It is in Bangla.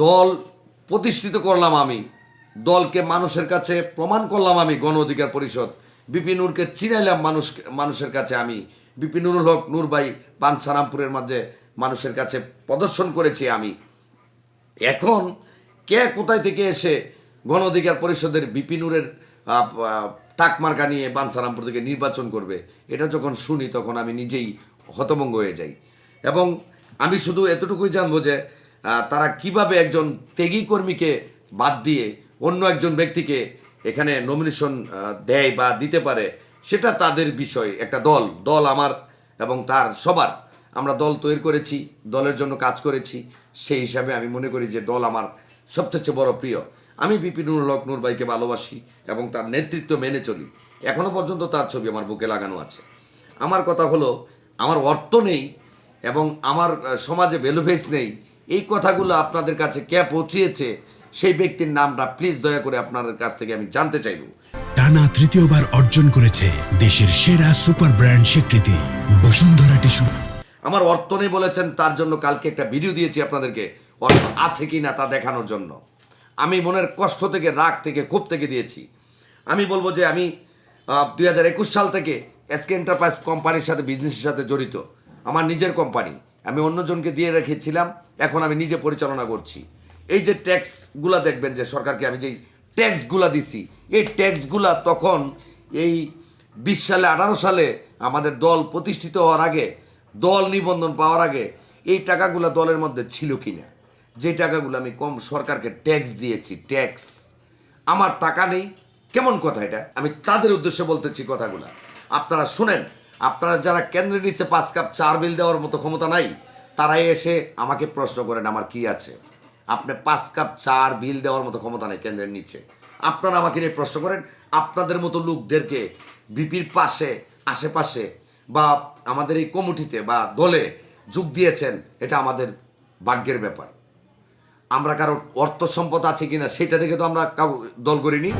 দল প্রতিষ্ঠিত করলাম আমি, দলকে মানুষের কাছে প্রমাণ করলাম আমি, গণ অধিকার পরিষদ বিপিনুরকে চিনাইলাম মানুষের কাছে আমি, বিপিনুরুল হক নূর ভাই পানসারামপুরের মাঝে মানুষের কাছে প্রদর্শন করেছি আমি। এখন কে কোথায় থেকে এসে গণ অধিকার পরিষদের বিপিনুরের টাকমার্কা নিয়ে বাঞ্ছারামপুর থেকে নির্বাচন করবে, এটা যখন শুনি তখন আমি নিজেই হতভম্ব হয়ে যাই। এবং আমি শুধু এতটুকুই জানবো যে তারা কিভাবে একজন ত্যাগী কর্মীকে বাদ দিয়ে অন্য একজন ব্যক্তিকে এখানে নমিনেশন দেয় বা দিতে পারে, সেটা তাদের বিষয়। একটা দল আমার এবং তার সবার, আমরা দল তৈরি করেছি, দলের জন্য কাজ করেছি, সেই হিসাবে আমি মনে করি যে দল আমার সবচেয়ে বড় প্রিয়। আমি বিপিনুরুল হক নূর ভাইকে ভালোবাসি এবং তার নেতৃত্ব মেনে চলি। এখনও পর্যন্ত তার ছবি আমার বুকে লাগানো আছে। আমার কথা হলো, আমার অর্থ নেই এবং আমার সমাজে ভ্যালুভেস নেই, এই কথাগুলো আপনাদের কাছে কে পৌঁছিয়েছে সেই ব্যক্তির নামটা প্লিজ দয়া করে আপনাদের কাছ থেকে আমি জানতে চাইব। টানা তৃতীয়বার অর্জন করেছে দেশের সেরা সুপার ব্র্যান্ড স্বীকৃতি বসুন্ধরা টিস্যু। আমার অর্থ নেই বলেছেন, তার জন্য কালকে একটা ভিডিও দিয়েছি আপনাদেরকে, অর্থ আছে কি না তা দেখানোর জন্য। আমি মনের কষ্ট থেকে, রাগ থেকে, ক্ষোভ থেকে দিয়েছি। আমি বলবো যে আমি 2021 সাল থেকে এসকে এন্টারপ্রাইজ কোম্পানির সাথে, বিজনেসের সাথে জড়িত। আমার নিজের কোম্পানি, আমি অন্যজনকে দিয়ে রেখেছিলাম, এখন আমি নিজে পরিচালনা করছি। এই যে ট্যাক্সগুলা দেখবেন যে সরকারকে আমি যেই ট্যাক্সগুলা দিছি, এই ট্যাক্সগুলা তখন এই 20 সালে 18 সালে আমাদের দল প্রতিষ্ঠিত হওয়ার আগে, দল নিবন্ধন পাওয়ার আগে এই টাকাগুলো দলের মধ্যে ছিল কিনা, যে টাকাগুলো আমি কম সরকারকে ট্যাক্স দিয়েছি, ট্যাক্স আমার টাকা নেই, কেমন কথা এটা? আমি তাদের উদ্দেশ্যে বলতেছি কথাগুলো, আপনারা শুনেন। আপনারা যারা কেন্দ্রের নিচে 5 কাপ চার বিল দেওয়ার মতো ক্ষমতা নাই, তারাই এসে আমাকে প্রশ্ন করেন আমার কি আছে। আপনি 5 কাপ চার বিল দেওয়ার মতো ক্ষমতা নেই কেন্দ্রের নিচে, আপনারা আমাকে নিয়ে প্রশ্ন করেন। আপনাদের মতো লোকদেরকে বিপির পাশে, আশেপাশে বা আমাদের এই কমিটিতে বা দলে যোগ দিয়েছেন, এটা আমাদের ভাগ্যের ব্যাপার। আমরা কারো অর্থ সম্পদ আছে কিনা সেটা দেখে তো আমরা দল করিনি।